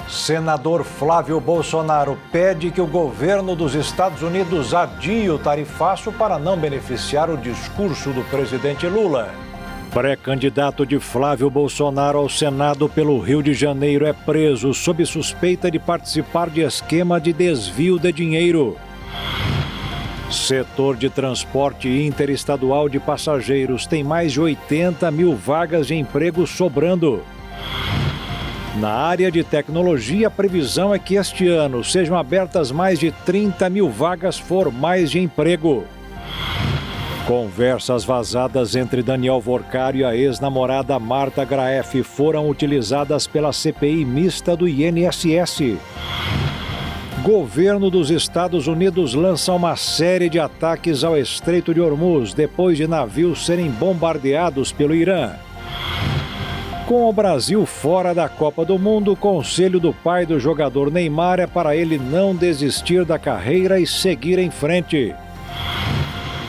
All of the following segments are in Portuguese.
Senador Flávio Bolsonaro pede que o governo dos Estados Unidos adie o tarifaço para não beneficiar o discurso do presidente Lula. Pré-candidato de Flávio Bolsonaro ao Senado pelo Rio de Janeiro é preso sob suspeita de participar de esquema de desvio de dinheiro. Setor de transporte interestadual de passageiros tem mais de 80 mil vagas de emprego sobrando. Na área de tecnologia, a previsão é que este ano sejam abertas mais de 30 mil vagas formais de emprego. Conversas vazadas entre Daniel Vorcari e a ex-namorada Marta Graeff foram utilizadas pela CPI mista do INSS. Governo dos Estados Unidos lança uma série de ataques ao Estreito de Hormuz depois de navios serem bombardeados pelo Irã. Com o Brasil fora da Copa do Mundo, o conselho do pai do jogador Neymar é para ele não desistir da carreira e seguir em frente.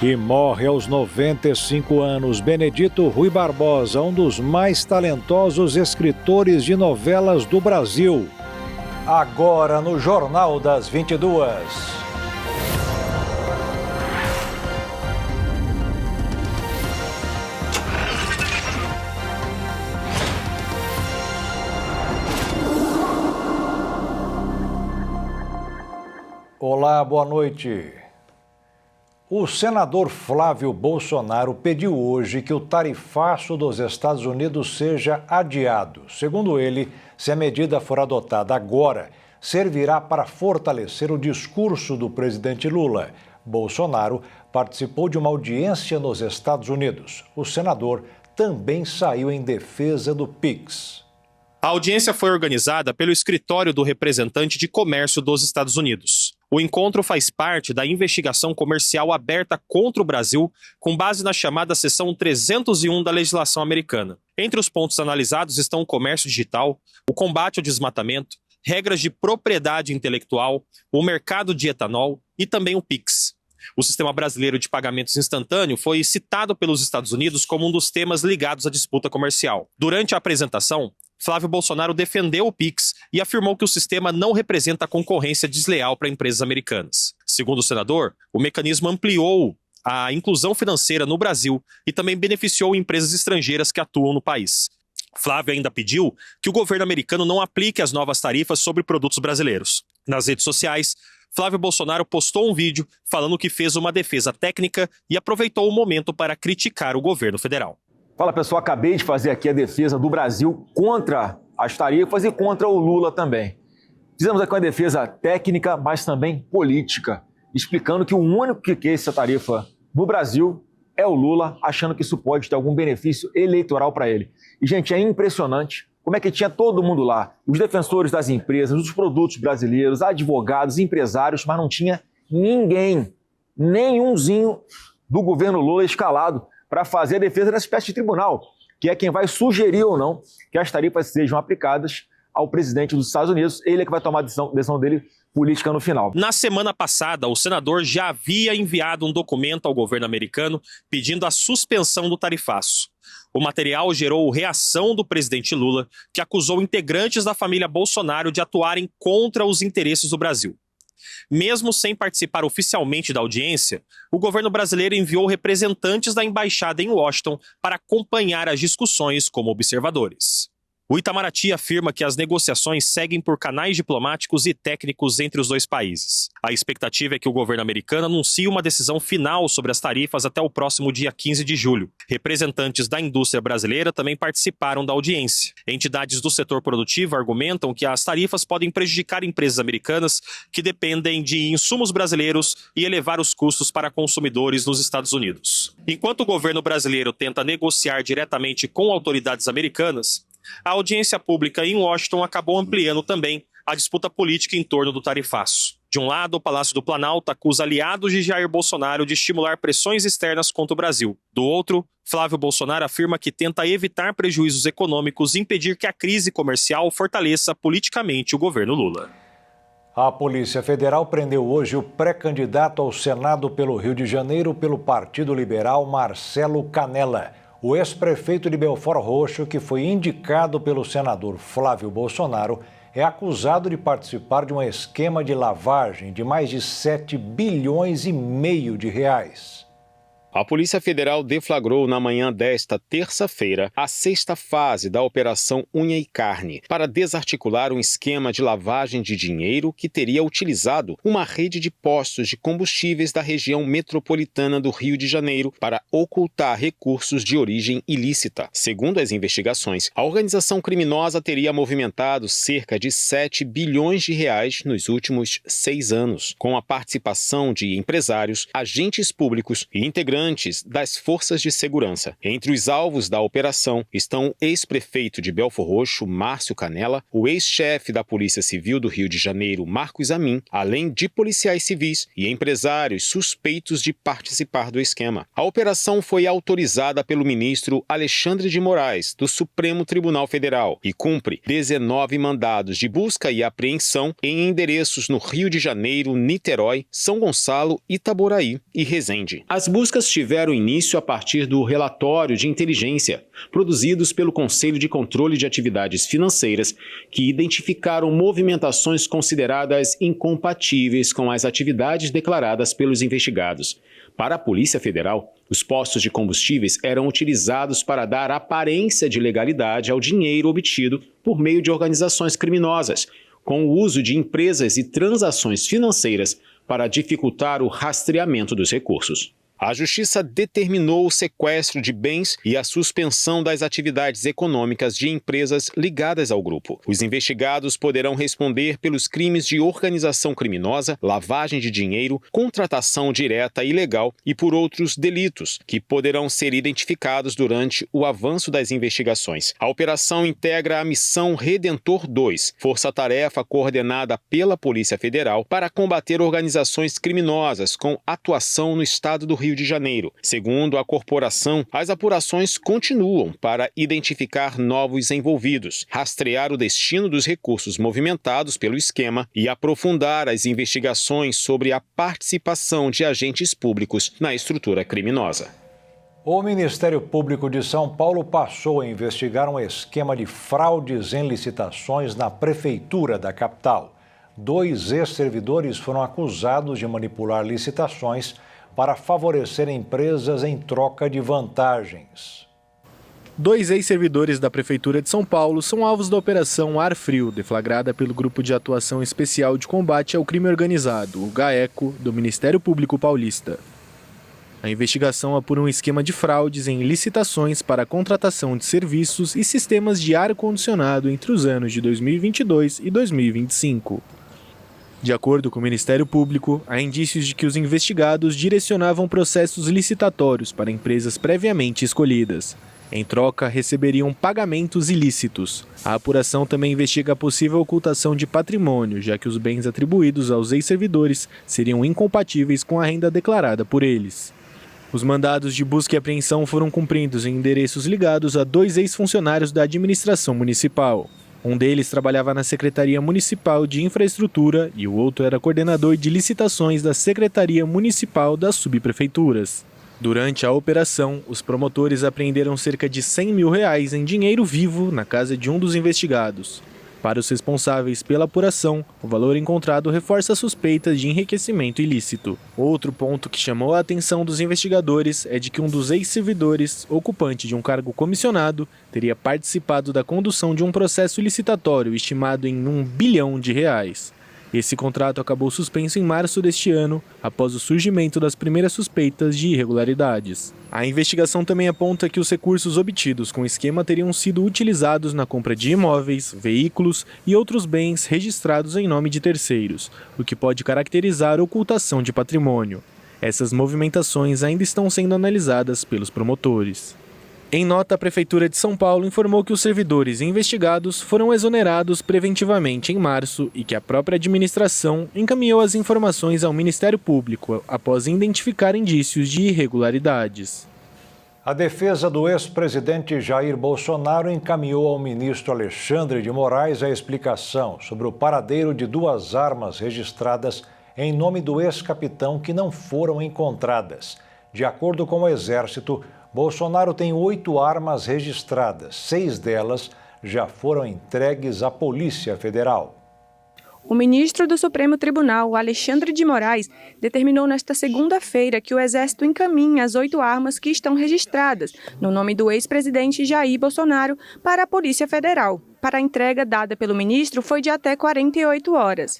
E morre aos 95 anos Benedito Rui Barbosa, um dos mais talentosos escritores de novelas do Brasil. Agora no Jornal das 22. Olá, boa noite. O senador Flávio Bolsonaro pediu hoje que o tarifaço dos Estados Unidos seja adiado. Segundo ele, se a medida for adotada agora, servirá para fortalecer o discurso do presidente Lula. Bolsonaro participou de uma audiência nos Estados Unidos. O senador também saiu em defesa do PIX. A audiência foi organizada pelo Escritório do Representante de Comércio dos Estados Unidos. O encontro faz parte da investigação comercial aberta contra o Brasil, com base na chamada Seção 301 da legislação americana. Entre os pontos analisados estão o comércio digital, o combate ao desmatamento, regras de propriedade intelectual, o mercado de etanol e também o PIX. O sistema brasileiro de pagamentos instantâneo foi citado pelos Estados Unidos como um dos temas ligados à disputa comercial. Durante a apresentação, Flávio Bolsonaro defendeu o PIX e afirmou que o sistema não representa concorrência desleal para empresas americanas. Segundo o senador, o mecanismo ampliou a inclusão financeira no Brasil e também beneficiou empresas estrangeiras que atuam no país. Flávio ainda pediu que o governo americano não aplique as novas tarifas sobre produtos brasileiros. Nas redes sociais, Flávio Bolsonaro postou um vídeo falando que fez uma defesa técnica e aproveitou o momento para criticar o governo federal. Fala pessoal, acabei de fazer aqui a defesa do Brasil contra as tarifas e contra o Lula também. Fizemos aqui uma defesa técnica, mas também política, explicando que o único que quer essa tarifa no Brasil é o Lula, achando que isso pode ter algum benefício eleitoral para ele. E, gente, é impressionante como é que tinha todo mundo lá, os defensores das empresas, dos produtos brasileiros, advogados, empresários, mas não tinha ninguém, nenhumzinho do governo Lula escalado para fazer a defesa dessa espécie de tribunal, que é quem vai sugerir ou não que as tarifas sejam aplicadas ao presidente dos Estados Unidos. Ele é que vai tomar a decisão dele política no final. Na semana passada, o senador já havia enviado um documento ao governo americano pedindo a suspensão do tarifaço. O material gerou reação do presidente Lula, que acusou integrantes da família Bolsonaro de atuarem contra os interesses do Brasil. Mesmo sem participar oficialmente da audiência, o governo brasileiro enviou representantes da embaixada em Washington para acompanhar as discussões como observadores. O Itamaraty afirma que as negociações seguem por canais diplomáticos e técnicos entre os dois países. A expectativa é que o governo americano anuncie uma decisão final sobre as tarifas até o próximo dia 15 de julho. Representantes da indústria brasileira também participaram da audiência. Entidades do setor produtivo argumentam que as tarifas podem prejudicar empresas americanas que dependem de insumos brasileiros e elevar os custos para consumidores nos Estados Unidos. Enquanto o governo brasileiro tenta negociar diretamente com autoridades americanas, a audiência pública em Washington acabou ampliando também a disputa política em torno do tarifaço. De um lado, o Palácio do Planalto acusa aliados de Jair Bolsonaro de estimular pressões externas contra o Brasil. Do outro, Flávio Bolsonaro afirma que tenta evitar prejuízos econômicos e impedir que a crise comercial fortaleça politicamente o governo Lula. A Polícia Federal prendeu hoje o pré-candidato ao Senado pelo Rio de Janeiro pelo Partido Liberal, Marcelo Canella. O ex-prefeito de Belford Roxo, que foi indicado pelo senador Flávio Bolsonaro, é acusado de participar de um esquema de lavagem de mais de 7,5 bilhões de reais. A Polícia Federal deflagrou na manhã desta terça-feira a 6ª fase da Operação Unha e Carne para desarticular um esquema de lavagem de dinheiro que teria utilizado uma rede de postos de combustíveis da região metropolitana do Rio de Janeiro para ocultar recursos de origem ilícita. Segundo as investigações, a organização criminosa teria movimentado cerca de 7 bilhões de reais nos últimos 6 anos, com a participação de empresários, agentes públicos e integrantes das forças de segurança. Entre os alvos da operação estão o ex-prefeito de Belfor Roxo, Márcio Canella, o ex-chefe da Polícia Civil do Rio de Janeiro, Marcos Amin, além de policiais civis e empresários suspeitos de participar do esquema. A operação foi autorizada pelo ministro Alexandre de Moraes, do Supremo Tribunal Federal, e cumpre 19 mandados de busca e apreensão em endereços no Rio de Janeiro, Niterói, São Gonçalo, Itaboraí e Resende. As buscas tiveram início a partir do relatório de inteligência produzidos pelo Conselho de Controle de Atividades Financeiras, que identificaram movimentações consideradas incompatíveis com as atividades declaradas pelos investigados. Para a Polícia Federal, os postos de combustíveis eram utilizados para dar aparência de legalidade ao dinheiro obtido por meio de organizações criminosas, com o uso de empresas e transações financeiras para dificultar o rastreamento dos recursos. A Justiça determinou o sequestro de bens e a suspensão das atividades econômicas de empresas ligadas ao grupo. Os investigados poderão responder pelos crimes de organização criminosa, lavagem de dinheiro, contratação direta ilegal e por outros delitos, que poderão ser identificados durante o avanço das investigações. A operação integra a Missão Redentor 2, força-tarefa coordenada pela Polícia Federal para combater organizações criminosas com atuação no estado do Rio de Janeiro. Segundo a corporação, as apurações continuam para identificar novos envolvidos, rastrear o destino dos recursos movimentados pelo esquema e aprofundar as investigações sobre a participação de agentes públicos na estrutura criminosa. O Ministério Público de São Paulo passou a investigar um esquema de fraudes em licitações na prefeitura da capital. 2 ex-servidores foram acusados de manipular licitações para favorecer empresas em troca de vantagens. 2 ex-servidores da Prefeitura de São Paulo são alvos da Operação Ar Frio, deflagrada pelo Grupo de Atuação Especial de Combate ao Crime Organizado, o GAECO, do Ministério Público Paulista. A investigação apura um esquema de fraudes em licitações para a contratação de serviços e sistemas de ar-condicionado entre os anos de 2022 e 2025. De acordo com o Ministério Público, há indícios de que os investigados direcionavam processos licitatórios para empresas previamente escolhidas. Em troca, receberiam pagamentos ilícitos. A apuração também investiga a possível ocultação de patrimônio, já que os bens atribuídos aos ex-servidores seriam incompatíveis com a renda declarada por eles. Os mandados de busca e apreensão foram cumpridos em endereços ligados a 2 ex-funcionários da administração municipal. Um deles trabalhava na Secretaria Municipal de Infraestrutura e o outro era coordenador de licitações da Secretaria Municipal das Subprefeituras. Durante a operação, os promotores apreenderam cerca de R$100 mil em dinheiro vivo na casa de um dos investigados. Para os responsáveis pela apuração, o valor encontrado reforça suspeitas de enriquecimento ilícito. Outro ponto que chamou a atenção dos investigadores é de que um dos ex-servidores, ocupante de um cargo comissionado, teria participado da condução de um processo licitatório estimado em R$1 bilhão. Esse contrato acabou suspenso em março deste ano, após o surgimento das primeiras suspeitas de irregularidades. A investigação também aponta que os recursos obtidos com o esquema teriam sido utilizados na compra de imóveis, veículos e outros bens registrados em nome de terceiros, o que pode caracterizar ocultação de patrimônio. Essas movimentações ainda estão sendo analisadas pelos promotores. Em nota, a Prefeitura de São Paulo informou que os servidores investigados foram exonerados preventivamente em março e que a própria administração encaminhou as informações ao Ministério Público após identificar indícios de irregularidades. A defesa do ex-presidente Jair Bolsonaro encaminhou ao ministro Alexandre de Moraes a explicação sobre o paradeiro de 2 armas registradas em nome do ex-capitão que não foram encontradas. De acordo com o Exército, Bolsonaro tem 8 armas registradas, 6 delas já foram entregues à Polícia Federal. O ministro do Supremo Tribunal, Alexandre de Moraes, determinou nesta segunda-feira que o Exército encaminhe as 8 armas que estão registradas no nome do ex-presidente Jair Bolsonaro para a Polícia Federal. Para a entrega dada pelo ministro foi de até 48 horas.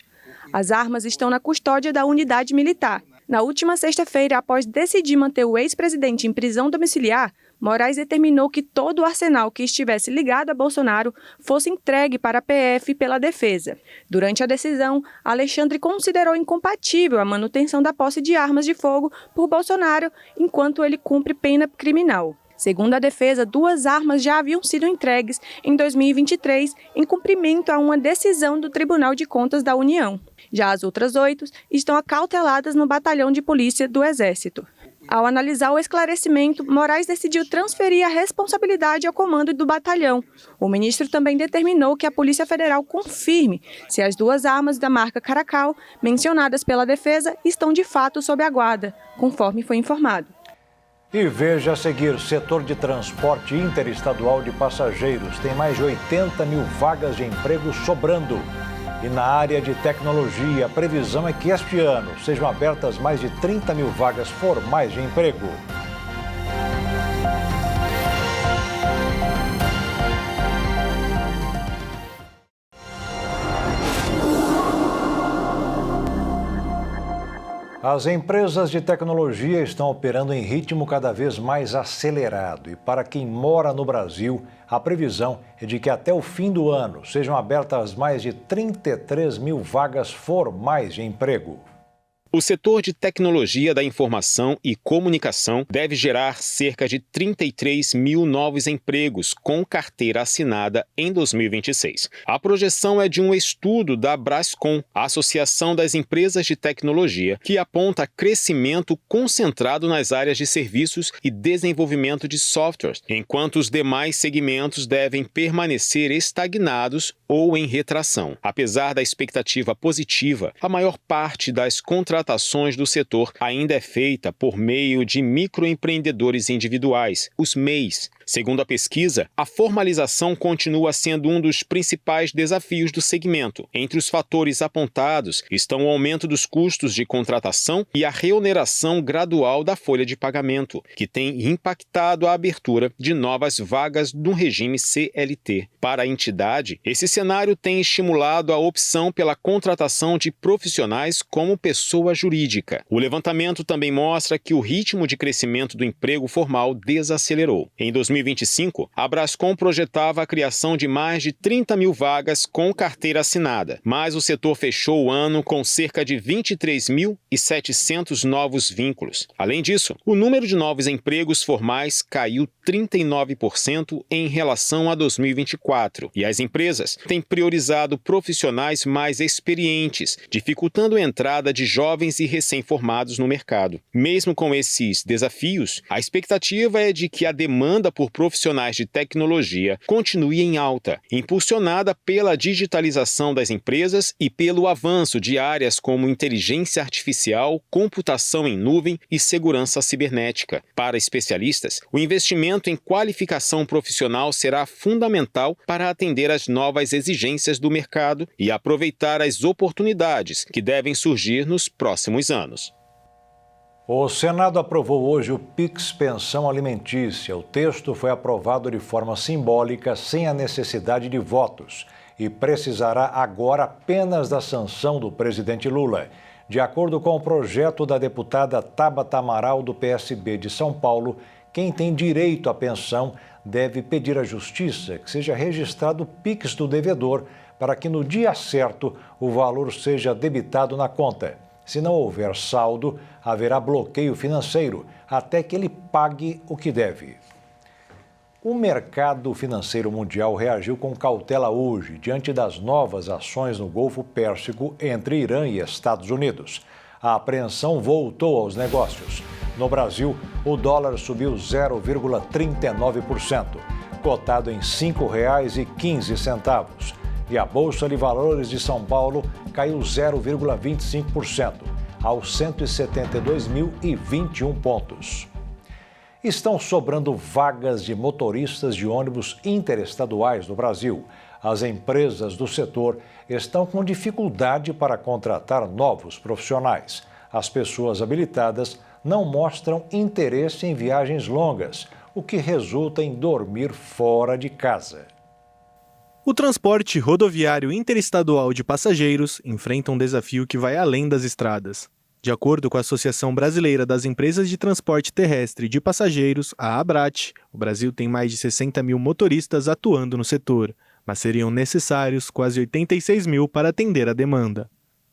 As armas estão na custódia da unidade militar. Na última sexta-feira, após decidir manter o ex-presidente em prisão domiciliar, Moraes determinou que todo o arsenal que estivesse ligado a Bolsonaro fosse entregue para a PF pela defesa. Durante a decisão, Alexandre considerou incompatível a manutenção da posse de armas de fogo por Bolsonaro enquanto ele cumpre pena criminal. Segundo a defesa, 2 armas já haviam sido entregues em 2023 em cumprimento a uma decisão do Tribunal de Contas da União. Já as outras 8 estão acauteladas no Batalhão de Polícia do Exército. Ao analisar o esclarecimento, Moraes decidiu transferir a responsabilidade ao comando do batalhão. O ministro também determinou que a Polícia Federal confirme se as 2 armas da marca Caracal, mencionadas pela defesa, estão de fato sob a guarda, conforme foi informado. E veja a seguir, setor de transporte interestadual de passageiros tem mais de 80 mil vagas de emprego sobrando. E na área de tecnologia, a previsão é que este ano sejam abertas mais de 30 mil vagas formais de emprego. As empresas de tecnologia estão operando em ritmo cada vez mais acelerado e para quem mora no Brasil, a previsão é de que até o fim do ano sejam abertas mais de 33 mil vagas formais de emprego. O setor de tecnologia da informação e comunicação deve gerar cerca de 33 mil novos empregos com carteira assinada em 2026. A projeção é de um estudo da Brascom, a Associação das Empresas de Tecnologia, que aponta crescimento concentrado nas áreas de serviços e desenvolvimento de softwares, enquanto os demais segmentos devem permanecer estagnados ou em retração. Apesar da expectativa positiva, a maior parte das contratações do setor ainda é feita por meio de microempreendedores individuais, os MEIs. Segundo a pesquisa, a formalização continua sendo um dos principais desafios do segmento. Entre os fatores apontados estão o aumento dos custos de contratação e a reoneração gradual da folha de pagamento, que tem impactado a abertura de novas vagas no regime CLT. Para a entidade, esse cenário tem estimulado a opção pela contratação de profissionais como pessoa jurídica. O levantamento também mostra que o ritmo de crescimento do emprego formal desacelerou. Em 2025, a Brascom projetava a criação de mais de 30 mil vagas com carteira assinada, mas o setor fechou o ano com cerca de 23.700 novos vínculos. Além disso, o número de novos empregos formais caiu 39% em relação a 2024, e as empresas têm priorizado profissionais mais experientes, dificultando a entrada de jovens e recém-formados no mercado. Mesmo com esses desafios, a expectativa é de que a demanda por profissionais de tecnologia continue em alta, impulsionada pela digitalização das empresas e pelo avanço de áreas como inteligência artificial, computação em nuvem e segurança cibernética. Para especialistas, o investimento em qualificação profissional será fundamental para atender às novas exigências do mercado e aproveitar as oportunidades que devem surgir nos próximos anos. O Senado aprovou hoje o PIX Pensão Alimentícia. O texto foi aprovado de forma simbólica, sem a necessidade de votos, e precisará agora apenas da sanção do presidente Lula. De acordo com o projeto da deputada Tabata Amaral, do PSB de São Paulo, quem tem direito à pensão deve pedir à Justiça que seja registrado o PIX do devedor para que no dia certo o valor seja debitado na conta. Se não houver saldo, haverá bloqueio financeiro até que ele pague o que deve. O mercado financeiro mundial reagiu com cautela hoje diante das novas ações no Golfo Pérsico entre Irã e Estados Unidos. A apreensão voltou aos negócios. No Brasil, o dólar subiu 0,39%, cotado em R$ 5,15. E a Bolsa de Valores de São Paulo caiu 0,25%, aos 172.021 pontos. Estão sobrando vagas de motoristas de ônibus interestaduais no Brasil. As empresas do setor estão com dificuldade para contratar novos profissionais. As pessoas habilitadas não mostram interesse em viagens longas, o que resulta em dormir fora de casa. O transporte rodoviário interestadual de passageiros enfrenta um desafio que vai além das estradas. De acordo com a Associação Brasileira das Empresas de Transporte Terrestre de Passageiros, a ABRAT, o Brasil tem mais de 60 mil motoristas atuando no setor, mas seriam necessários quase 86 mil para atender a demanda.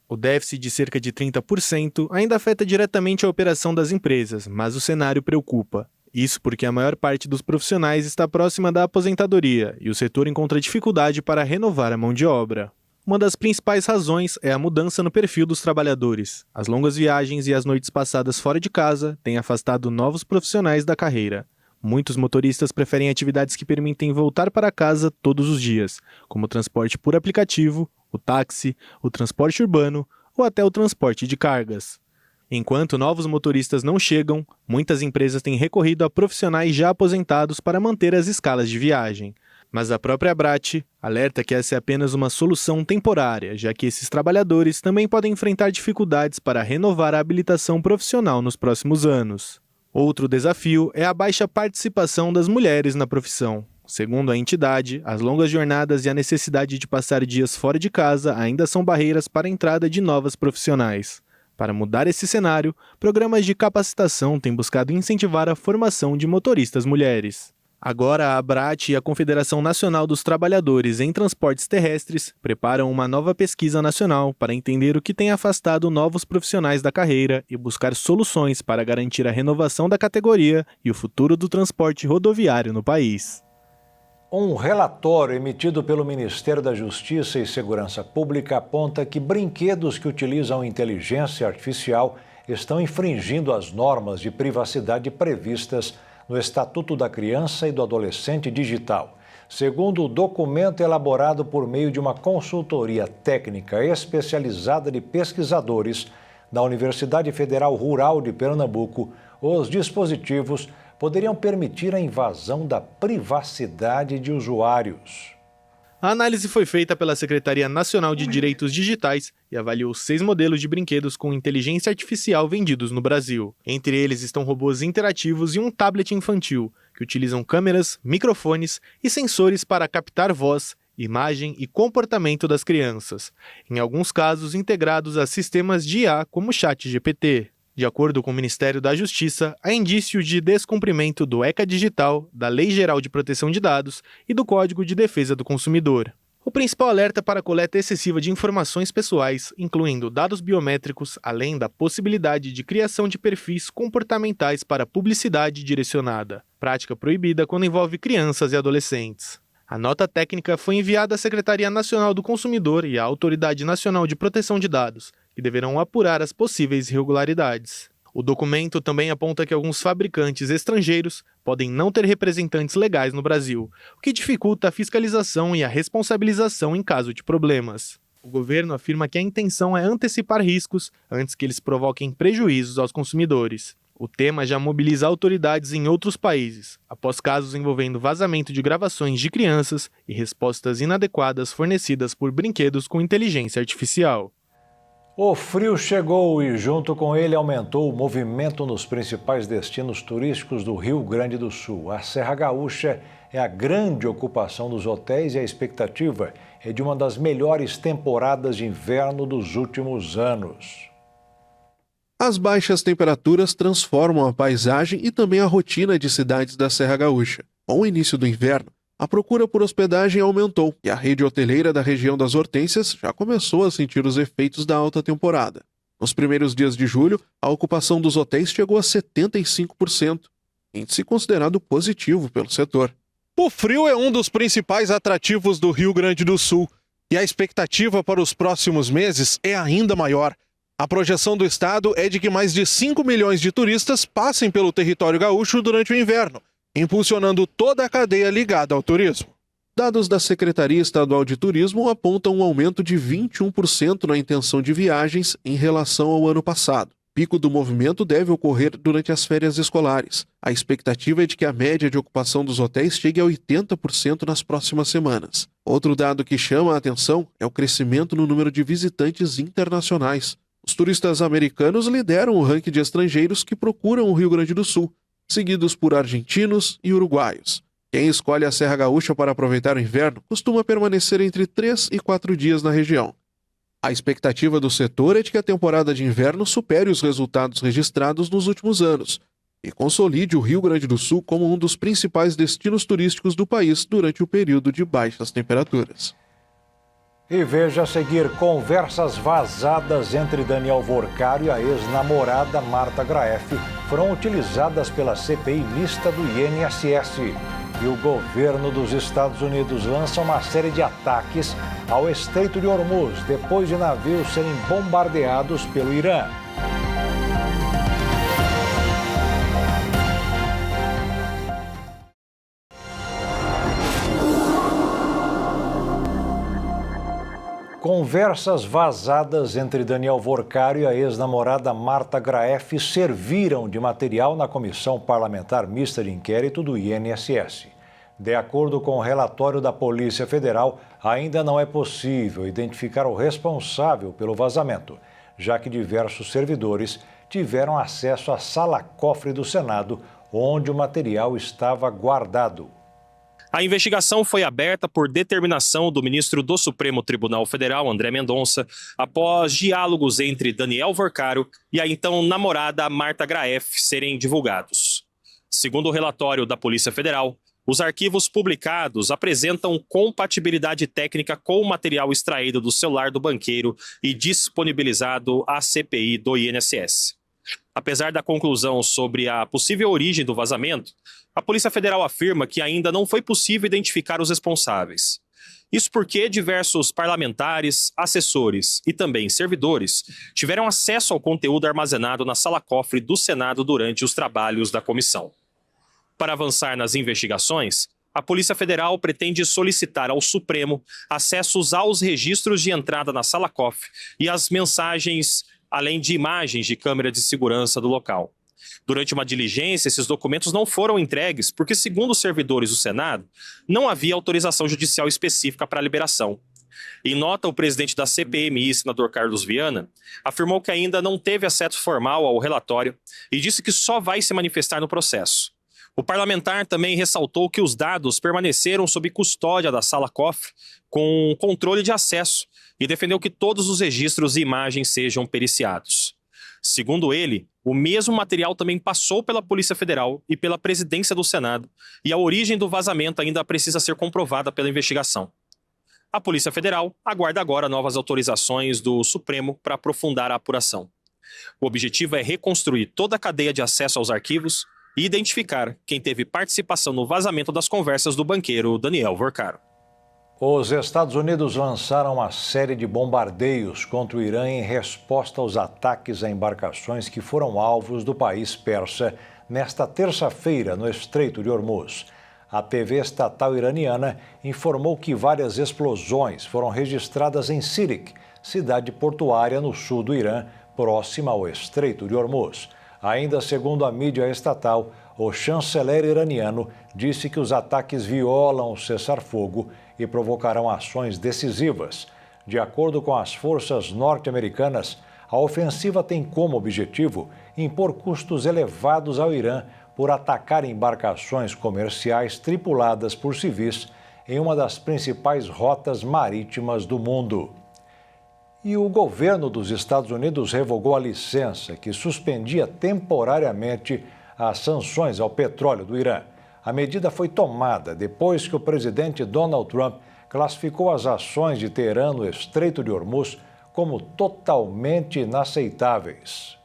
O déficit de cerca de 30% ainda afeta diretamente a operação das empresas, mas o cenário preocupa. Isso porque a maior parte dos profissionais está próxima da aposentadoria e o setor encontra dificuldade para renovar a mão de obra. Uma das principais razões é a mudança no perfil dos trabalhadores. As longas viagens e as noites passadas fora de casa têm afastado novos profissionais da carreira. Muitos motoristas preferem atividades que permitem voltar para casa todos os dias, como o transporte por aplicativo, o táxi, o transporte urbano ou até o transporte de cargas. Enquanto novos motoristas não chegam, muitas empresas têm recorrido a profissionais já aposentados para manter as escalas de viagem. Mas a própria ABRAT alerta que essa é apenas uma solução temporária, já que esses trabalhadores também podem enfrentar dificuldades para renovar a habilitação profissional nos próximos anos. Outro desafio é a baixa participação das mulheres na profissão. Segundo a entidade, as longas jornadas e a necessidade de passar dias fora de casa ainda são barreiras para a entrada de novas profissionais. Para mudar esse cenário, programas de capacitação têm buscado incentivar a formação de motoristas mulheres. Agora, a ABRAT e a Confederação Nacional dos Trabalhadores em Transportes Terrestres preparam uma nova pesquisa nacional para entender o que tem afastado novos profissionais da carreira e buscar soluções para garantir a renovação da categoria e o futuro do transporte rodoviário no país. Um relatório emitido pelo Ministério da Justiça e Segurança Pública aponta que brinquedos que utilizam inteligência artificial estão infringindo as normas de privacidade previstas no Estatuto da Criança e do Adolescente Digital. Segundo o documento elaborado por meio de uma consultoria técnica especializada de pesquisadores da Universidade Federal Rural de Pernambuco, os dispositivos poderiam permitir a invasão da privacidade de usuários. A análise foi feita pela Secretaria Nacional de Direitos Digitais e avaliou 6 modelos de brinquedos com inteligência artificial vendidos no Brasil. Entre eles estão robôs interativos e um tablet infantil, que utilizam câmeras, microfones e sensores para captar voz, imagem e comportamento das crianças, em alguns casos integrados a sistemas de IA como o ChatGPT. De acordo com o Ministério da Justiça, há indícios de descumprimento do ECA Digital, da Lei Geral de Proteção de Dados e do Código de Defesa do Consumidor. O principal alerta para a coleta excessiva de informações pessoais, incluindo dados biométricos, além da possibilidade de criação de perfis comportamentais para publicidade direcionada, prática proibida quando envolve crianças e adolescentes. A nota técnica foi enviada à Secretaria Nacional do Consumidor e à Autoridade Nacional de Proteção de Dados, que deverão apurar as possíveis irregularidades. O documento também aponta que alguns fabricantes estrangeiros podem não ter representantes legais no Brasil, o que dificulta a fiscalização e a responsabilização em caso de problemas. O governo afirma que a intenção é antecipar riscos antes que eles provoquem prejuízos aos consumidores. O tema já mobiliza autoridades em outros países, após casos envolvendo vazamento de gravações de crianças e respostas inadequadas fornecidas por brinquedos com inteligência artificial. O frio chegou e, junto com ele, aumentou o movimento nos principais destinos turísticos do Rio Grande do Sul. A Serra Gaúcha é a grande ocupação dos hotéis e a expectativa é de uma das melhores temporadas de inverno dos últimos anos. As baixas temperaturas transformam a paisagem e também a rotina de cidades da Serra Gaúcha. Com o início do inverno, a procura por hospedagem aumentou e a rede hoteleira da região das Hortênsias já começou a sentir os efeitos da alta temporada. Nos primeiros dias de julho, a ocupação dos hotéis chegou a 75%, índice considerado positivo pelo setor. O frio é um dos principais atrativos do Rio Grande do Sul e a expectativa para os próximos meses é ainda maior. A projeção do estado é de que mais de 5 milhões de turistas passem pelo território gaúcho durante o inverno, impulsionando toda a cadeia ligada ao turismo. Dados da Secretaria Estadual de Turismo apontam um aumento de 21% na intenção de viagens em relação ao ano passado. pico do movimento deve ocorrer durante as férias escolares. A expectativa é de que a média de ocupação dos hotéis chegue a 80% nas próximas semanas. Outro dado que chama a atenção é o crescimento no número de visitantes internacionais. Os turistas americanos lideram o ranking de estrangeiros que procuram o Rio Grande do Sul, seguidos por argentinos e uruguaios. Quem escolhe a Serra Gaúcha para aproveitar o inverno costuma permanecer entre 3 e 4 dias na região. A expectativa do setor é de que a temporada de inverno supere os resultados registrados nos últimos anos e consolide o Rio Grande do Sul como um dos principais destinos turísticos do país durante o período de baixas temperaturas. E veja a seguir: conversas vazadas entre Daniel Vorcário e a ex-namorada Marta Graeff foram utilizadas pela CPI mista do INSS. E o governo dos Estados Unidos lança uma série de ataques ao Estreito de Hormuz, depois de navios serem bombardeados pelo Irã. Conversas vazadas entre Daniel Vorcário e a ex-namorada Marta Graeff serviram de material na Comissão Parlamentar Mista de Inquérito do INSS. De acordo com o relatório da Polícia Federal, ainda não é possível identificar o responsável pelo vazamento, já que diversos servidores tiveram acesso à sala-cofre do Senado, onde o material estava guardado. A investigação foi aberta por determinação do ministro do Supremo Tribunal Federal, André Mendonça, após diálogos entre Daniel Vorcário e a então namorada Marta Graeff serem divulgados. Segundo o relatório da Polícia Federal, os arquivos publicados apresentam compatibilidade técnica com o material extraído do celular do banqueiro e disponibilizado à CPI do INSS. Apesar da conclusão sobre a possível origem do vazamento, a Polícia Federal afirma que ainda não foi possível identificar os responsáveis. Isso porque diversos parlamentares, assessores e também servidores tiveram acesso ao conteúdo armazenado na sala-cofre do Senado durante os trabalhos da comissão. Para avançar nas investigações, a Polícia Federal pretende solicitar ao Supremo acessos aos registros de entrada na sala-cofre e as mensagens, além de imagens de câmera de segurança do local. Durante uma diligência, esses documentos não foram entregues porque, segundo os servidores do Senado, não havia autorização judicial específica para a liberação. Em nota, o presidente da CPMI, senador Carlos Viana, afirmou que ainda não teve acesso formal ao relatório e disse que só vai se manifestar no processo. O parlamentar também ressaltou que os dados permaneceram sob custódia da sala-cofre, com controle de acesso, e defendeu que todos os registros e imagens sejam periciados. Segundo ele, o mesmo material também passou pela Polícia Federal e pela presidência do Senado, e a origem do vazamento ainda precisa ser comprovada pela investigação. A Polícia Federal aguarda agora novas autorizações do Supremo para aprofundar a apuração. O objetivo é reconstruir toda a cadeia de acesso aos arquivos e identificar quem teve participação no vazamento das conversas do banqueiro Daniel Vorcário. Os Estados Unidos lançaram uma série de bombardeios contra o Irã em resposta aos ataques a embarcações que foram alvos do país persa nesta terça-feira no Estreito de Hormuz. A TV estatal iraniana informou que várias explosões foram registradas em Sirik, cidade portuária no sul do Irã, próxima ao Estreito de Hormuz. Ainda segundo a mídia estatal, o chanceler iraniano disse que os ataques violam o cessar-fogo e provocarão ações decisivas. De acordo com as forças norte-americanas, a ofensiva tem como objetivo impor custos elevados ao Irã por atacar embarcações comerciais tripuladas por civis em uma das principais rotas marítimas do mundo. E o governo dos Estados Unidos revogou a licença que suspendia temporariamente as sanções ao petróleo do Irã. A medida foi tomada depois que o presidente Donald Trump classificou as ações de Teherã no Estreito de Hormuz como totalmente inaceitáveis.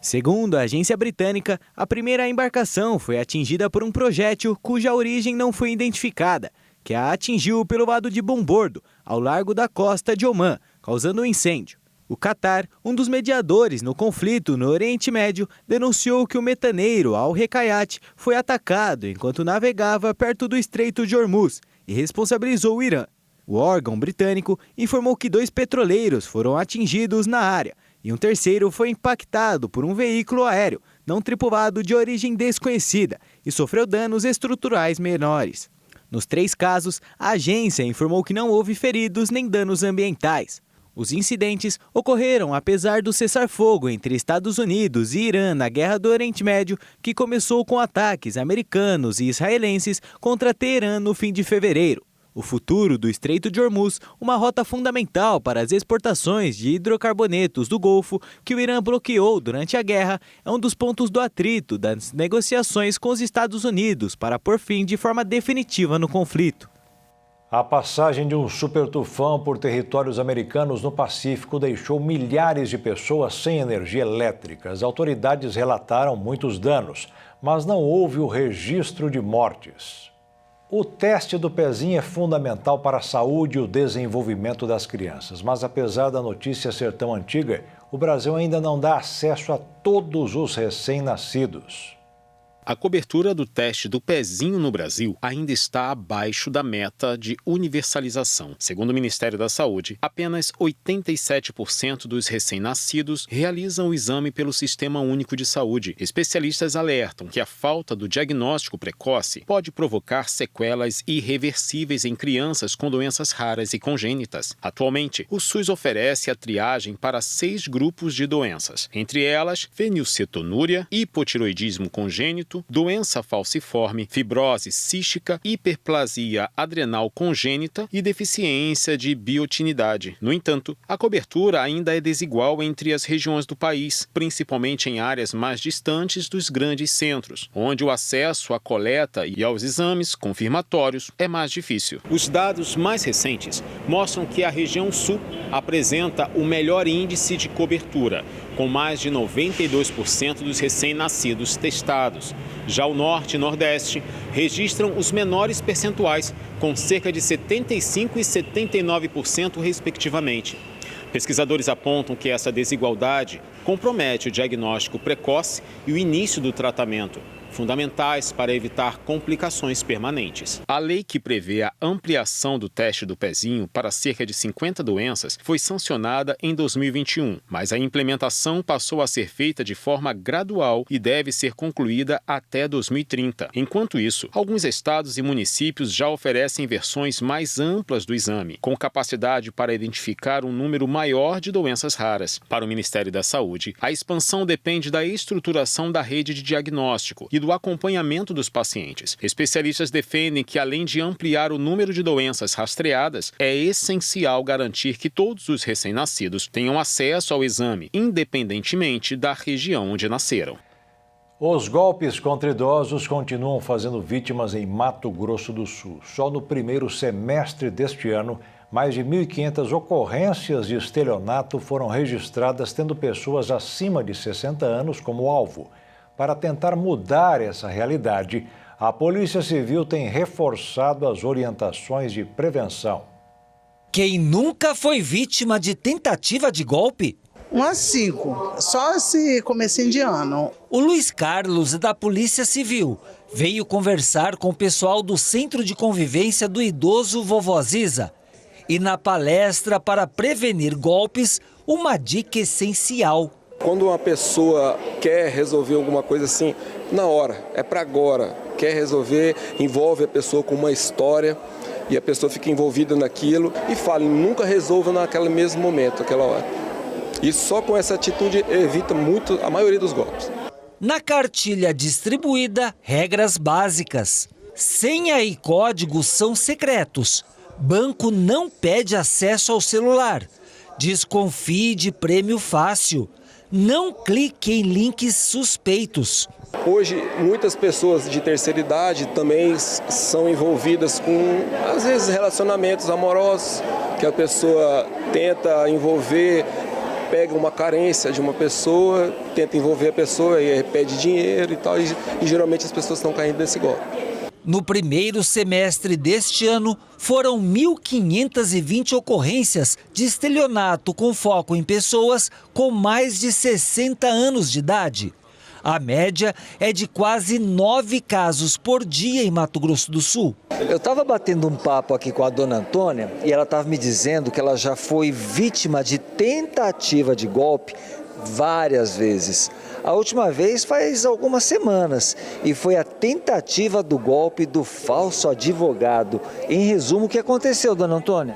Segundo a agência britânica, a primeira embarcação foi atingida por um projétil cuja origem não foi identificada, que a atingiu pelo lado de bombordo, ao largo da costa de Omã, causando um incêndio. O Catar, um dos mediadores no conflito no Oriente Médio, denunciou que o metaneiro Al-Hekayat foi atacado enquanto navegava perto do Estreito de Hormuz e responsabilizou o Irã. O órgão britânico informou que 2 petroleiros foram atingidos na área e um terceiro foi impactado por um veículo aéreo não tripulado de origem desconhecida e sofreu danos estruturais menores. Nos 3 casos, a agência informou que não houve feridos nem danos ambientais. Os incidentes ocorreram apesar do cessar-fogo entre Estados Unidos e Irã na Guerra do Oriente Médio, que começou com ataques americanos e israelenses contra Teherã no fim de fevereiro. O futuro do Estreito de Hormuz, uma rota fundamental para as exportações de hidrocarbonetos do Golfo, que o Irã bloqueou durante a guerra, é um dos pontos do atrito das negociações com os Estados Unidos para pôr fim de forma definitiva no conflito. A passagem de um supertufão por territórios americanos no Pacífico deixou milhares de pessoas sem energia elétrica. As autoridades relataram muitos danos, mas não houve o registro de mortes. O teste do pezinho é fundamental para a saúde e o desenvolvimento das crianças, mas apesar da notícia ser tão antiga, o Brasil ainda não dá acesso a todos os recém-nascidos. A cobertura do teste do pezinho no Brasil ainda está abaixo da meta de universalização. Segundo o Ministério da Saúde, apenas 87% dos recém-nascidos realizam o exame pelo Sistema Único de Saúde. Especialistas alertam que a falta do diagnóstico precoce pode provocar sequelas irreversíveis em crianças com doenças raras e congênitas. Atualmente, o SUS oferece a triagem para 6 grupos de doenças, entre elas fenilcetonúria, hipotiroidismo congênito, doença falciforme, fibrose cística, hiperplasia adrenal congênita e deficiência de biotinidade. No entanto, a cobertura ainda é desigual entre as regiões do país, principalmente em áreas mais distantes dos grandes centros, onde o acesso à coleta e aos exames confirmatórios é mais difícil. Os dados mais recentes mostram que a região sul apresenta o melhor índice de cobertura, com mais de 92% dos recém-nascidos testados. Já o norte e nordeste registram os menores percentuais, com cerca de 75% e 79%, respectivamente. Pesquisadores apontam que essa desigualdade compromete o diagnóstico precoce e o início do tratamento, fundamentais para evitar complicações permanentes. A lei que prevê a ampliação do teste do pezinho para cerca de 50 doenças foi sancionada em 2021, mas a implementação passou a ser feita de forma gradual e deve ser concluída até 2030. Enquanto isso, alguns estados e municípios já oferecem versões mais amplas do exame, com capacidade para identificar um número maior de doenças raras. Para o Ministério da Saúde, a expansão depende da estruturação da rede de diagnóstico e do acompanhamento dos pacientes. Especialistas defendem que, além de ampliar o número de doenças rastreadas, é essencial garantir que todos os recém-nascidos tenham acesso ao exame, independentemente da região onde nasceram. Os golpes contra idosos continuam fazendo vítimas em Mato Grosso do Sul. Só no primeiro semestre deste ano, mais de 1.500 ocorrências de estelionato foram registradas, tendo pessoas acima de 60 anos como alvo. Para tentar mudar essa realidade, a Polícia Civil tem reforçado as orientações de prevenção. Quem nunca foi vítima de tentativa de golpe? Umas 5, só esse comecinho de ano. O Luiz Carlos, da Polícia Civil, veio conversar com o pessoal do Centro de Convivência do Idoso Vovó Ziza. E na palestra para prevenir golpes, uma dica essencial. Quando uma pessoa quer resolver alguma coisa assim, na hora, é para agora, quer resolver, envolve a pessoa com uma história e a pessoa fica envolvida naquilo e fala, nunca resolva naquele mesmo momento, aquela hora. E só com essa atitude evita muito a maioria dos golpes. Na cartilha distribuída, regras básicas. Senha e códigos são secretos. Banco não pede acesso ao celular. Desconfie de prêmio fácil. Não clique em links suspeitos. Hoje, muitas pessoas de terceira idade também são envolvidas com, às vezes, relacionamentos amorosos, que a pessoa tenta envolver, pega uma carência de uma pessoa, tenta envolver a pessoa e pede dinheiro e tal, e geralmente as pessoas estão caindo nesse golpe. No primeiro semestre deste ano, foram 1.520 ocorrências de estelionato com foco em pessoas com mais de 60 anos de idade. A média é de quase 9 casos por dia em Mato Grosso do Sul. Eu estava batendo um papo aqui com a dona Antônia e ela estava me dizendo que ela já foi vítima de tentativa de golpe várias vezes. A última vez faz algumas semanas e foi a tentativa do golpe do falso advogado. Em resumo, o que aconteceu, dona Antônia?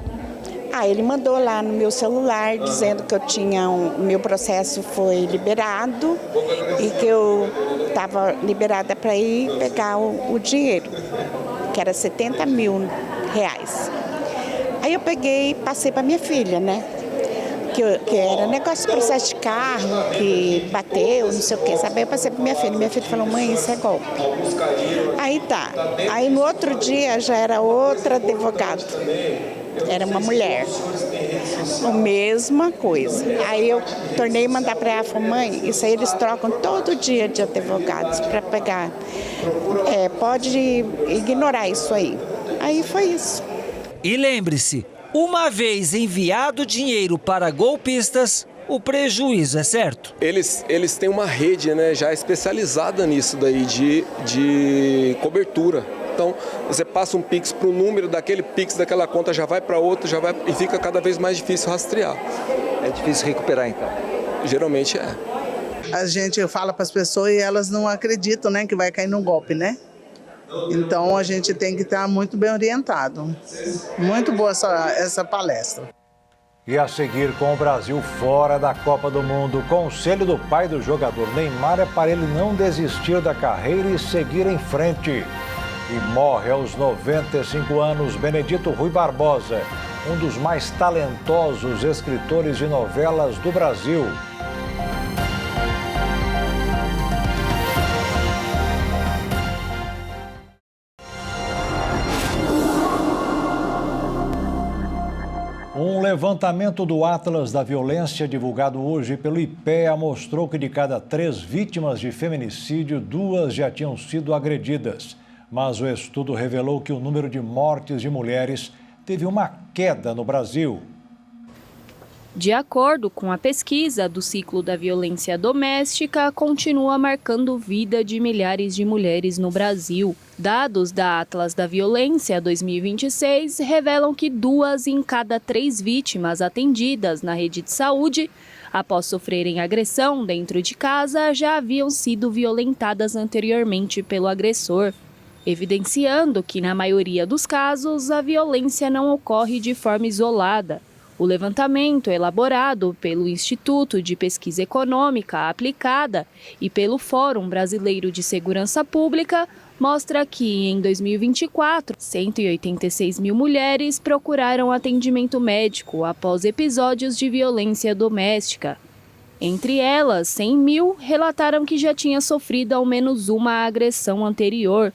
Ele mandou lá no meu celular dizendo que eu tinha meu processo foi liberado e que eu estava liberada para ir pegar o dinheiro, que era R$70 mil. Aí eu peguei e passei para minha filha, né? Que era negócio de processo de carro, que bateu, não sei o quê, sabe? Aí eu passei para minha filha falou, mãe, isso é golpe. Aí tá. Aí no outro dia já era outro advogado. Era uma mulher, a mesma coisa. Aí eu tornei a mandar para ela, falei, mãe, isso aí eles trocam todo dia de advogados para pegar. Pode ignorar isso aí. Aí foi isso. E lembre-se, uma vez enviado dinheiro para golpistas, o prejuízo é certo. Eles têm uma rede, né, já especializada nisso daí de cobertura. Então, você passa um Pix para o número daquele Pix, daquela conta, já vai para outro, e fica cada vez mais difícil rastrear. É difícil recuperar, então? Geralmente é. A gente fala para as pessoas e elas não acreditam, né, que vai cair num golpe, né? Então, a gente tem que estar muito bem orientado. Muito boa essa palestra. E a seguir, com o Brasil fora da Copa do Mundo, o conselho do pai do jogador Neymar é para ele não desistir da carreira e seguir em frente. E morre aos 95 anos Benedito Rui Barbosa, um dos mais talentosos escritores de novelas do Brasil. Um levantamento do Atlas da Violência, divulgado hoje pelo IPEA, mostrou que de cada 3 vítimas de feminicídio, 2 já tinham sido agredidas. Mas o estudo revelou que o número de mortes de mulheres teve uma queda no Brasil. De acordo com a pesquisa do ciclo da violência doméstica, continua marcando vida de milhares de mulheres no Brasil. Dados da Atlas da Violência 2026 revelam que 2 em cada 3 vítimas atendidas na rede de saúde, após sofrerem agressão dentro de casa, já haviam sido violentadas anteriormente pelo agressor, evidenciando que, na maioria dos casos, a violência não ocorre de forma isolada. O levantamento, elaborado pelo Instituto de Pesquisa Econômica Aplicada e pelo Fórum Brasileiro de Segurança Pública, mostra que, em 2024, 186 mil mulheres procuraram atendimento médico após episódios de violência doméstica. Entre elas, 100 mil relataram que já tinha sofrido ao menos uma agressão anterior,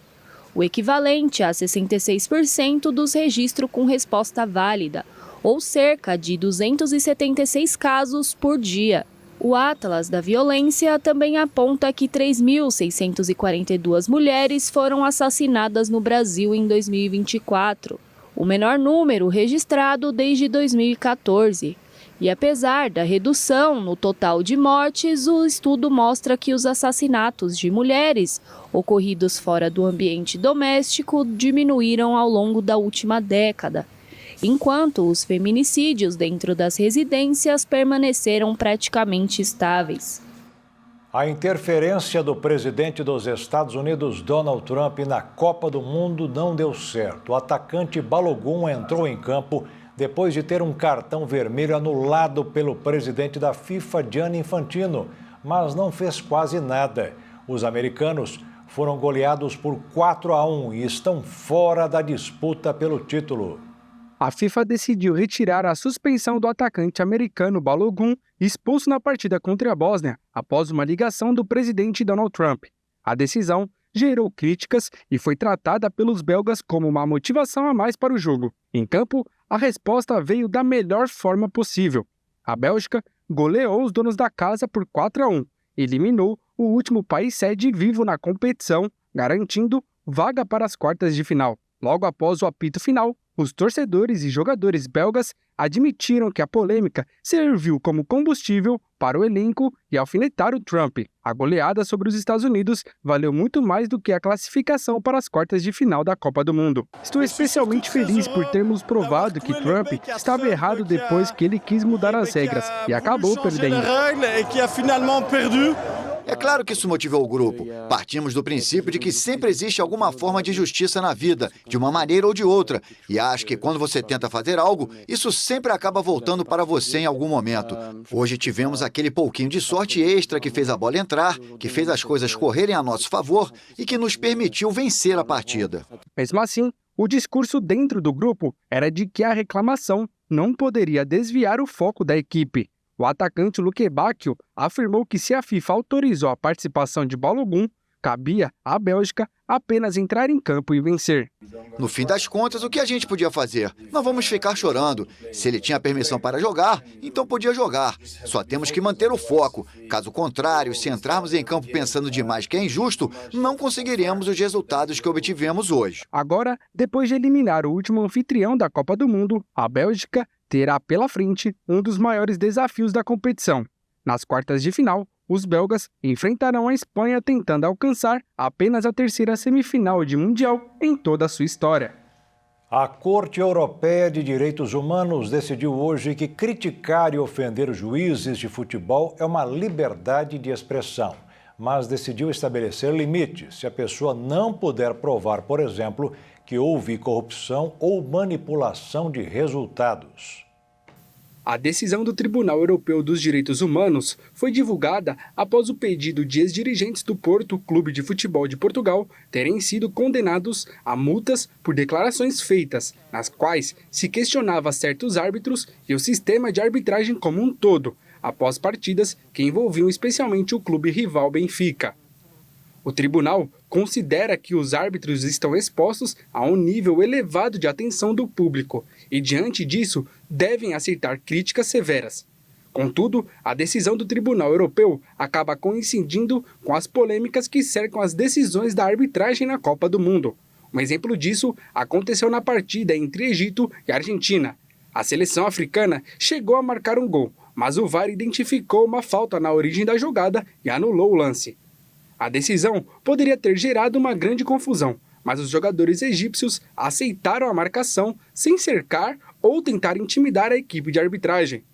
o equivalente a 66% dos registros com resposta válida, ou cerca de 276 casos por dia. O Atlas da Violência também aponta que 3.642 mulheres foram assassinadas no Brasil em 2024, o menor número registrado desde 2014. E apesar da redução no total de mortes, o estudo mostra que os assassinatos de mulheres ocorridos fora do ambiente doméstico diminuíram ao longo da última década, enquanto os feminicídios dentro das residências permaneceram praticamente estáveis. A interferência do presidente dos Estados Unidos, Donald Trump, na Copa do Mundo não deu certo. O atacante Balogun entrou em campo depois de ter um cartão vermelho anulado pelo presidente da FIFA, Gianni Infantino, mas não fez quase nada. Os americanos foram goleados por 4-1 e estão fora da disputa pelo título. A FIFA decidiu retirar a suspensão do atacante americano Balogun, expulso na partida contra a Bósnia, após uma ligação do presidente Donald Trump. A decisão gerou críticas e foi tratada pelos belgas como uma motivação a mais para o jogo. Em campo, a resposta veio da melhor forma possível. A Bélgica goleou os donos da casa por 4-1, eliminou o último país sede vivo na competição, garantindo vaga para as quartas de final. Logo após o apito final, Os torcedores e jogadores belgas admitiram que a polêmica serviu como combustível para o elenco e alfinetar o Trump. A goleada sobre os Estados Unidos valeu muito mais do que a classificação para as quartas de final da Copa do Mundo. Estou especialmente feliz por termos provado que Trump estava errado depois que ele quis mudar as regras e acabou perdendo. É claro que isso motivou o grupo. Partimos do princípio de que sempre existe alguma forma de justiça na vida, de uma maneira ou de outra. E acho que quando você tenta fazer algo, isso sempre acaba voltando para você em algum momento. Hoje tivemos aquele pouquinho de sorte extra que fez a bola entrar, que fez as coisas correrem a nosso favor e que nos permitiu vencer a partida. Mesmo assim, o discurso dentro do grupo era de que a reclamação não poderia desviar o foco da equipe. O atacante Luque Bacchio afirmou que se a FIFA autorizou a participação de Balogun, cabia à Bélgica apenas entrar em campo e vencer. No fim das contas, o que a gente podia fazer? Não vamos ficar chorando. Se ele tinha permissão para jogar, então podia jogar. Só temos que manter o foco. Caso contrário, se entrarmos em campo pensando demais que é injusto, não conseguiremos os resultados que obtivemos hoje. Agora, depois de eliminar o último anfitrião da Copa do Mundo, a Bélgica terá pela frente um dos maiores desafios da competição. Nas quartas de final, os belgas enfrentarão a Espanha tentando alcançar apenas a terceira semifinal de Mundial em toda a sua história. A Corte Europeia de Direitos Humanos decidiu hoje que criticar e ofender juízes de futebol é uma liberdade de expressão, mas decidiu estabelecer limites se a pessoa não puder provar, por exemplo, que houve corrupção ou manipulação de resultados. A decisão do Tribunal Europeu dos Direitos Humanos foi divulgada após o pedido de ex-dirigentes do Porto Clube de Futebol de Portugal terem sido condenados a multas por declarações feitas, nas quais se questionava certos árbitros e o sistema de arbitragem como um todo, após partidas que envolviam especialmente o clube rival Benfica. O tribunal considera que os árbitros estão expostos a um nível elevado de atenção do público e, diante disso, devem aceitar críticas severas. Contudo, a decisão do Tribunal Europeu acaba coincidindo com as polêmicas que cercam as decisões da arbitragem na Copa do Mundo. Um exemplo disso aconteceu na partida entre Egito e Argentina. A seleção africana chegou a marcar um gol, mas o VAR identificou uma falta na origem da jogada e anulou o lance. A decisão poderia ter gerado uma grande confusão, mas os jogadores egípcios aceitaram a marcação sem cercar ou tentar intimidar a equipe de arbitragem.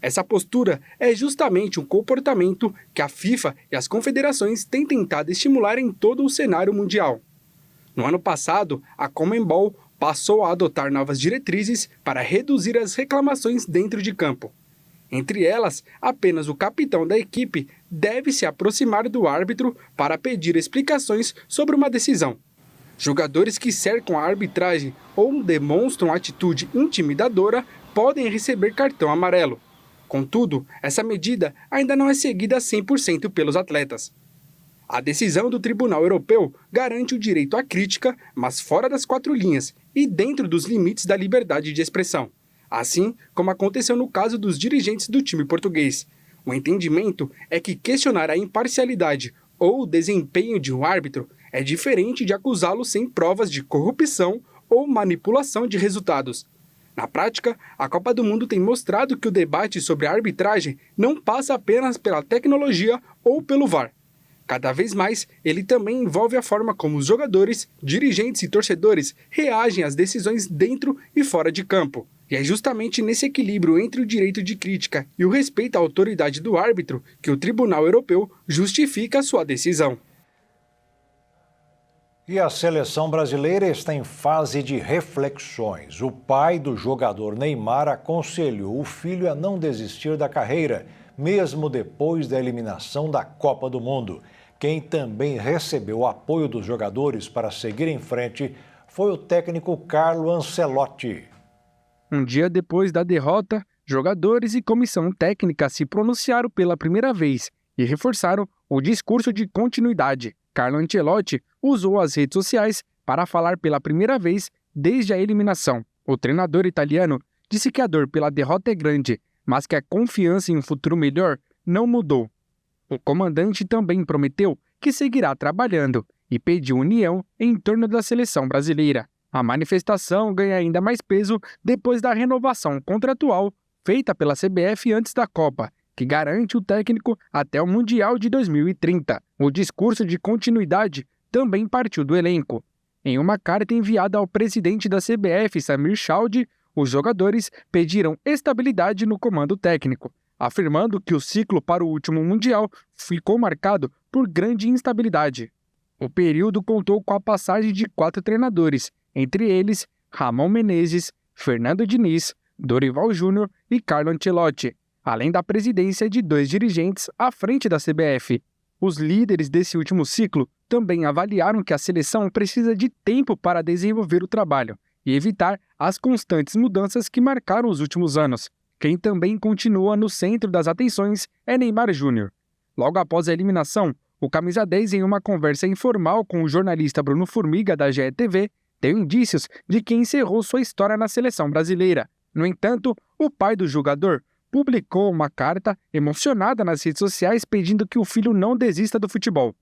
Essa postura é justamente um comportamento que a FIFA e as confederações têm tentado estimular em todo o cenário mundial. No ano passado, a Conmebol passou a adotar novas diretrizes para reduzir as reclamações dentro de campo. Entre elas, apenas o capitão da equipe deve se aproximar do árbitro para pedir explicações sobre uma decisão. Jogadores que cercam a arbitragem ou demonstram atitude intimidadora podem receber cartão amarelo. Contudo, essa medida ainda não é seguida 100% pelos atletas. A decisão do Tribunal Europeu garante o direito à crítica, mas fora das quatro linhas e dentro dos limites da liberdade de expressão. Assim como aconteceu no caso dos dirigentes do time português. O entendimento é que questionar a imparcialidade ou o desempenho de um árbitro é diferente de acusá-lo sem provas de corrupção ou manipulação de resultados. Na prática, a Copa do Mundo tem mostrado que o debate sobre a arbitragem não passa apenas pela tecnologia ou pelo VAR. Cada vez mais, ele também envolve a forma como os jogadores, dirigentes e torcedores reagem às decisões dentro e fora de campo. E é justamente nesse equilíbrio entre o direito de crítica e o respeito à autoridade do árbitro que o Tribunal Europeu justifica a sua decisão. E a seleção brasileira está em fase de reflexões. O pai do jogador Neymar aconselhou o filho a não desistir da carreira, mesmo depois da eliminação da Copa do Mundo. Quem também recebeu o apoio dos jogadores para seguir em frente foi o técnico Carlo Ancelotti. Um dia depois da derrota, jogadores e comissão técnica se pronunciaram pela primeira vez e reforçaram o discurso de continuidade. Carlo Ancelotti usou as redes sociais para falar pela primeira vez desde a eliminação. O treinador italiano disse que a dor pela derrota é grande, mas que a confiança em um futuro melhor não mudou. O comandante também prometeu que seguirá trabalhando e pediu união em torno da seleção brasileira. A manifestação ganha ainda mais peso depois da renovação contratual feita pela CBF antes da Copa, que garante o técnico até o Mundial de 2030. O discurso de continuidade também partiu do elenco. Em uma carta enviada ao presidente da CBF, Samir Chowdhury, os jogadores pediram estabilidade no comando técnico, afirmando que o ciclo para o último Mundial ficou marcado por grande instabilidade. O período contou com a passagem de 4 treinadores, entre eles Ramon Menezes, Fernando Diniz, Dorival Júnior e Carlo Ancelotti, além da presidência de 2 dirigentes à frente da CBF. Os líderes desse último ciclo também avaliaram que a seleção precisa de tempo para desenvolver o trabalho e evitar as constantes mudanças que marcaram os últimos anos. Quem também continua no centro das atenções é Neymar Júnior. Logo após a eliminação, o camisa 10, em uma conversa informal com o jornalista Bruno Formiga da GE.TV, deu indícios de que encerrou sua história na seleção brasileira. No entanto, o pai do jogador publicou uma carta emocionada nas redes sociais pedindo que o filho não desista do futebol.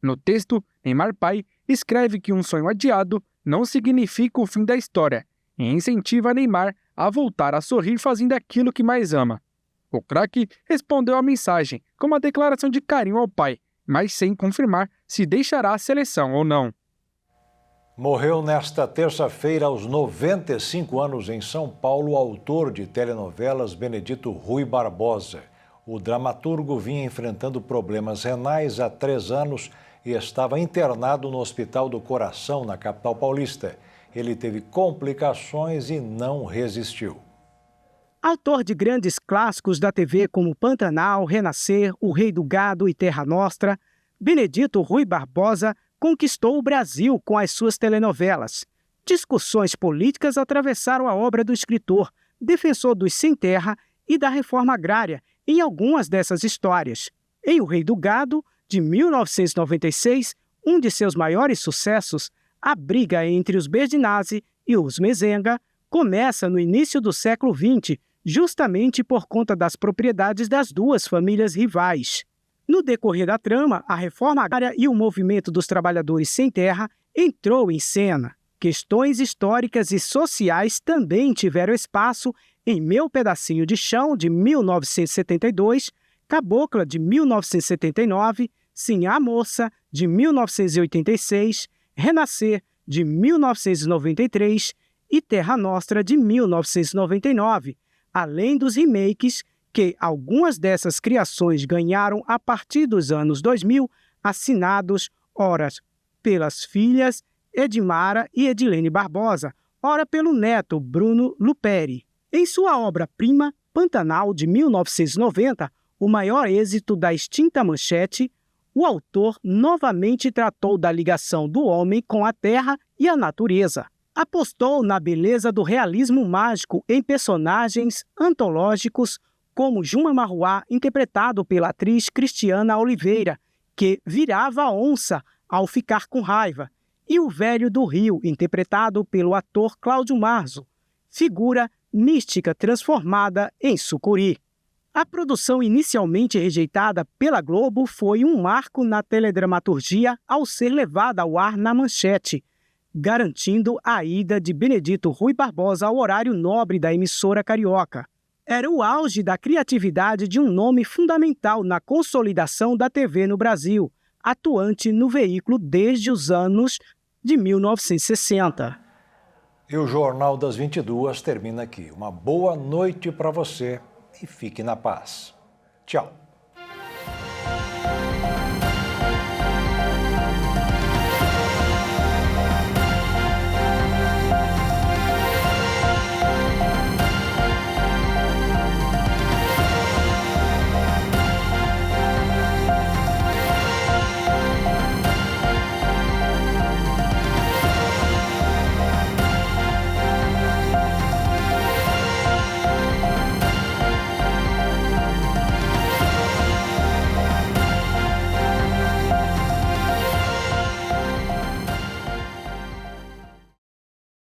No texto, Neymar pai escreve que um sonho adiado não significa o fim da história e incentiva Neymar a voltar a sorrir fazendo aquilo que mais ama. O craque respondeu à mensagem com uma declaração de carinho ao pai, mas sem confirmar se deixará a seleção ou não. Morreu nesta terça-feira, aos 95 anos, em São Paulo, o autor de telenovelas Benedito Rui Barbosa. O dramaturgo vinha enfrentando problemas renais há 3 anos e estava internado no Hospital do Coração, na capital paulista. Ele teve complicações e não resistiu. Autor de grandes clássicos da TV como Pantanal, Renascer, O Rei do Gado e Terra Nostra, Benedito Rui Barbosa conquistou o Brasil com as suas telenovelas. Discussões políticas atravessaram a obra do escritor, defensor dos sem terra e da reforma agrária, em algumas dessas histórias. Em O Rei do Gado, de 1996, um de seus maiores sucessos, a briga entre os Berdinazzi e os Mezenga começa no início do século XX, justamente por conta das propriedades das duas famílias rivais. No decorrer da trama, a reforma agrária e o movimento dos trabalhadores sem terra entrou em cena. Questões históricas e sociais também tiveram espaço em Meu Pedacinho de Chão, de 1972, Cabocla, de 1979, Sim a Moça, de 1986, Renascer, de 1993 e Terra Nostra, de 1999, além dos remakes que algumas dessas criações ganharam a partir dos anos 2000, assinados, ora pelas filhas Edmara e Edilene Barbosa, ora pelo neto Bruno Luperi. Em sua obra-prima, Pantanal, de 1990, o maior êxito da extinta Manchete, o autor novamente tratou da ligação do homem com a terra e a natureza. Apostou na beleza do realismo mágico em personagens antológicos como Juma Marruá, interpretado pela atriz Cristiana Oliveira, que virava onça ao ficar com raiva, e o Velho do Rio, interpretado pelo ator Cláudio Marzo, figura mística transformada em sucuri. A produção inicialmente rejeitada pela Globo foi um marco na teledramaturgia ao ser levada ao ar na Manchete, garantindo a ida de Benedito Rui Barbosa ao horário nobre da emissora carioca. Era o auge da criatividade de um nome fundamental na consolidação da TV no Brasil, atuante no veículo desde os anos de 1960. E o Jornal das 22 termina aqui. Uma boa noite para você e fique na paz. Tchau.